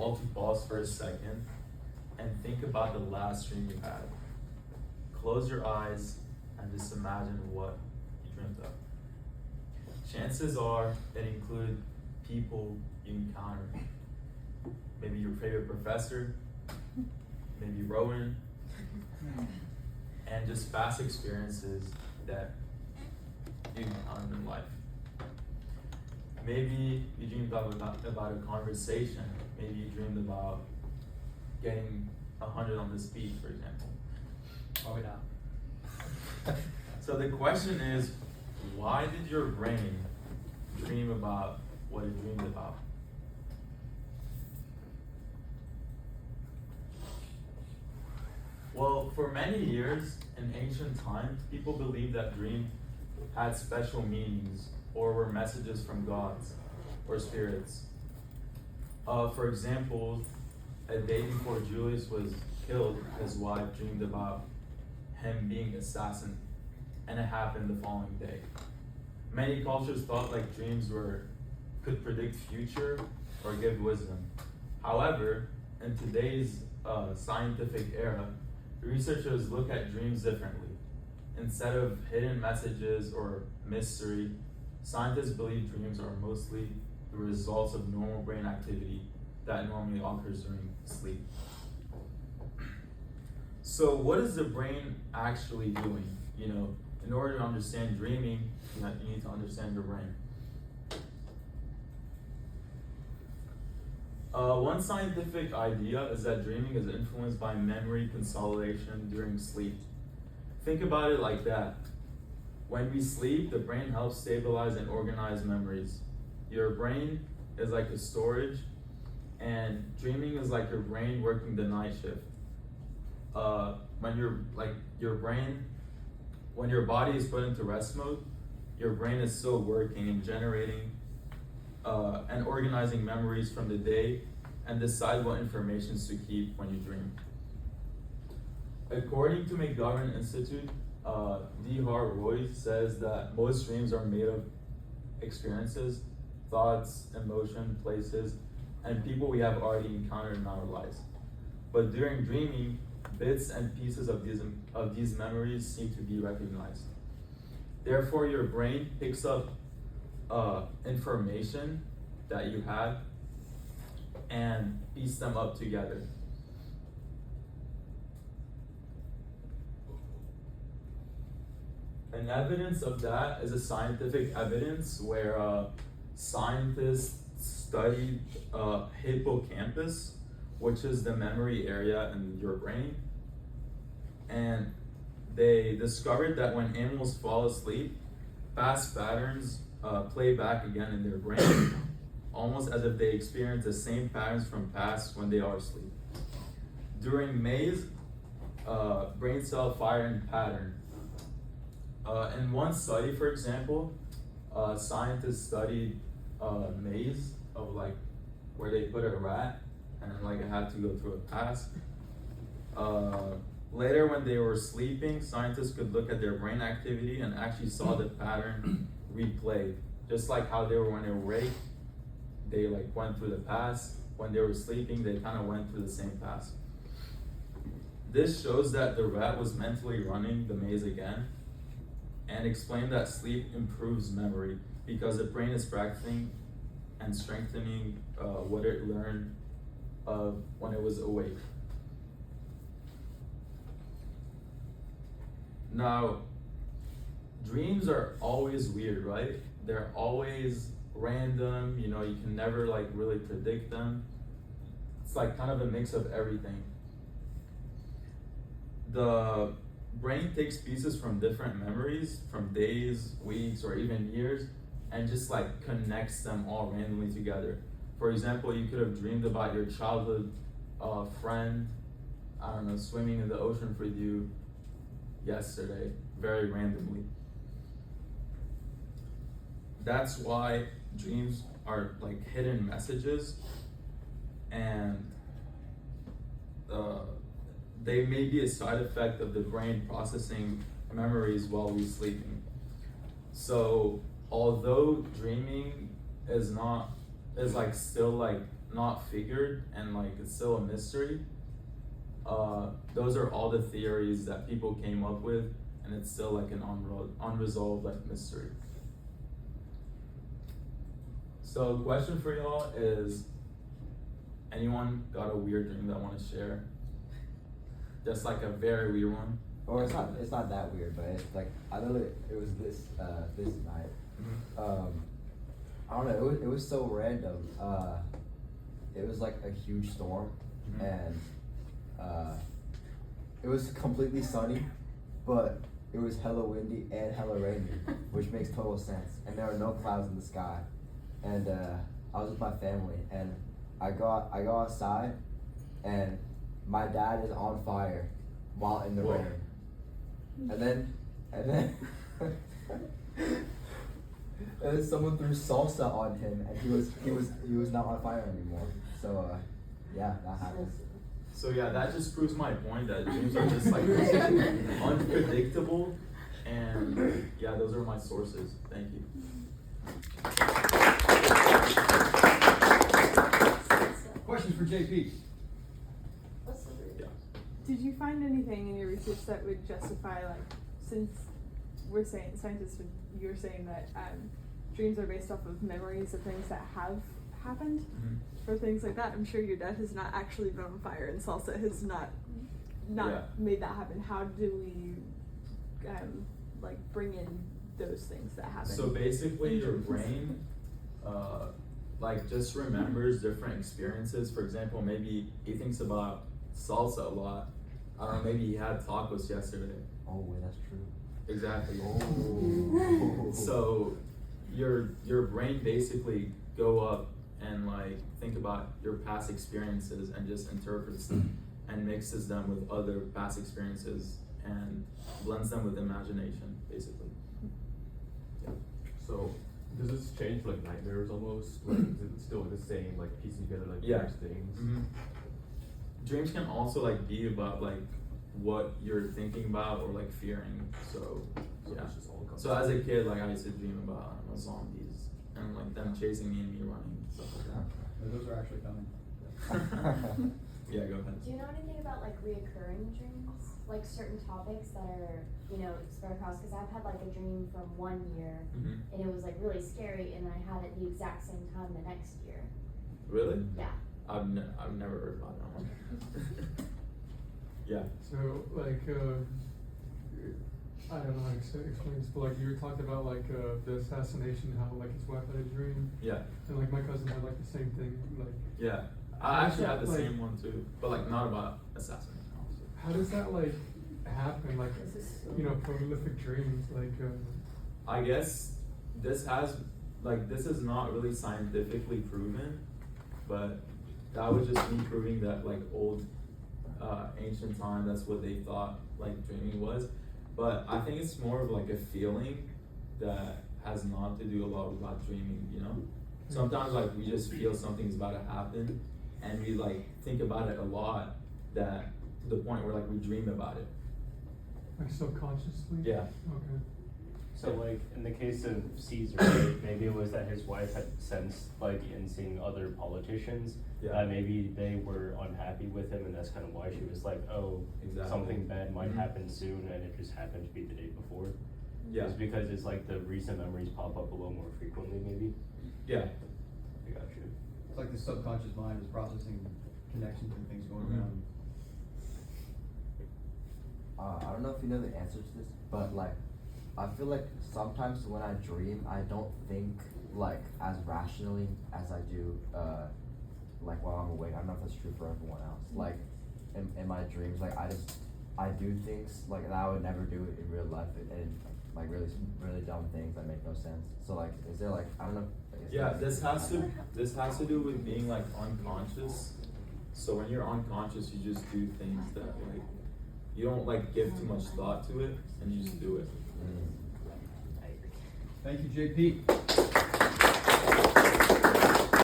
all to pause for a second and think about the last dream you had. Close your eyes and just imagine what you dreamed of. Chances are it included people you encountered. Maybe your favorite professor, maybe Rowan, and just past experiences that you encountered in life. Maybe you dreamed about a conversation. Maybe you dreamed about getting 100 on the speed, for example. Probably not. So the question is, why did your brain dream about what it dreamed about? Well, for many years in ancient times, people believed that dreams had special meanings or were messages from gods or spirits. For example, a day before Julius was killed, his wife dreamed about him being assassinated, and it happened the following day. Many cultures thought like dreams could predict future or give wisdom. However, in today's scientific era, researchers look at dreams differently. Instead of hidden messages or mystery, scientists believe dreams are mostly the results of normal brain activity that normally occurs during sleep. So what is the brain actually doing? In order to understand dreaming, you need to understand your brain. One scientific idea is that dreaming is influenced by memory consolidation during sleep. Think about it like that. When we sleep, the brain helps stabilize and organize memories. Your brain is like a storage, and dreaming is like your brain working the night shift. When your body is put into rest mode, your brain is still working and generating and organizing memories from the day and decide what information to keep when you dream. According to McGovern Institute, D. Hart Roy says that most dreams are made of experiences, thoughts, emotion, places, and people we have already encountered in our lives. But during dreaming, bits and pieces of these memories seem to be recognized. Therefore, your brain picks up information that you had and piece them up together. And evidence of that is a scientific evidence where scientists studied hippocampus, which is the memory area in your brain. And they discovered that when animals fall asleep, past patterns play back again in their brain, almost as if they experience the same patterns from past when they are asleep. During maze, brain cell firing pattern. In one study, for example, scientists studied a maze of where they put a rat and it had to go through a pass. Later, when they were sleeping, scientists could look at their brain activity and actually saw the pattern replayed. Just like how they were when they were awake, they went through the pass. When they were sleeping, they kind of went through the same pass. This shows that the rat was mentally running the maze again, and explained that sleep improves memory because the brain is practicing and strengthening what it learned when it was awake. Now, dreams are always weird, right? They're always random, you can never really predict them. It's kind of a mix of everything. The brain takes pieces from different memories, from days, weeks, or even years, and just connects them all randomly together. For example, you could have dreamed about your childhood friend, swimming in the ocean with you yesterday, very randomly. That's why dreams are hidden messages, and they may be a side effect of the brain processing memories while we're sleeping. So although dreaming is still not figured and like it's still a mystery. Those are all the theories that people came up with, and it's still like an unresolved like mystery. So the question for y'all is, anyone got a weird dream that want to share? Just like a very weird one. Or it's not that weird, but it's like it was this night. Mm-hmm. I don't know, it was so random. It was like a huge storm, Mhm. and it was completely sunny, but it was hella windy and hella rainy, which makes total sense. And there were no clouds in the sky. And I was with my family, and I go outside, and my dad is on fire while in the Whoa. rain. And then and then someone threw salsa on him, and he was not on fire anymore. So yeah, that happened. So yeah, that just proves my point that dreams are just like unpredictable, and yeah, those are my sources. Thank you. Questions for JP? Yeah. Did you find anything in your research that would justify, like, since we're saying, scientists, you're saying that dreams are based off of memories of things that have happened? Mm-hmm. For things like that, I'm sure your dad has not actually been on fire and salsa has not Yeah. made that happen. How do we, like, bring in those things that happen? So basically, your brain, like, just remembers different experiences. For example, maybe he thinks about salsa a lot. I don't know, maybe he had tacos yesterday. Oh wait, that's true. Exactly. Oh. So your brain basically go up and like think about your past experiences and just interprets them and mixes them with other past experiences and blends them with imagination, basically. Yeah. So, does this change for like nightmares almost? Like, is it still the same, like piecing together like Yeah. various things? Mhm. Dreams can also like be about like what you're thinking about or like fearing. So So yeah. it's just all So as a kid, like I used to dream about zombies and like them chasing me and me running, stuff like Those are actually coming. that. Yeah, go ahead. Do you know anything about like reoccurring dreams? Like certain topics that are, spread across? Because I've had like a dream from 1 year Mhm. and it was like really scary, and I had it the exact same time the next year. Really? Yeah. I've never heard about that one. Yeah. So, like, I don't know how to explain this, but like you were talking about like the assassination, how like his wife had a dream, Yeah. and like my cousin had like the same thing. Like, Yeah. I actually How had the does that, same one too, but like not about assassination. Also. how does that like happen? Like, prolific dreams. Like, I guess this is not really scientifically proven, but that would just be proving that like old ancient time, that's what they thought like dreaming was. But I think it's more of like a feeling that has not to do a lot about dreaming, Sometimes like we just feel something's about to happen and we like think about it a lot, that to the point where like we dream about it. like subconsciously. Yeah. Okay. So like in the case of Caesar, right, maybe it was that his wife had sensed like in seeing other politicians Yeah. that maybe they were unhappy with him, and that's kind of why she was like, oh, Exactly. something bad might Mhm. happen soon, and it just happened to be the day before. Yeah. It's because it's like the recent memories pop up a little more frequently, maybe. Yeah. I got you. It's like the subconscious mind is processing connections and things going Mhm. around. I don't know if you know the answer to this, but like, I feel like sometimes when I dream, I don't think like as rationally as I do, like while I'm awake. I don't know if that's true for everyone else. Like, in my dreams, like I do things like that I would never do in real life, and like really dumb things that make no sense. So like, is there like, I don't know. I guess Yeah, that's- this has to do with being like unconscious. So when you're unconscious, you just do things that like you don't like give too much thought to it, and you just do it. Mm. Thank you, JP.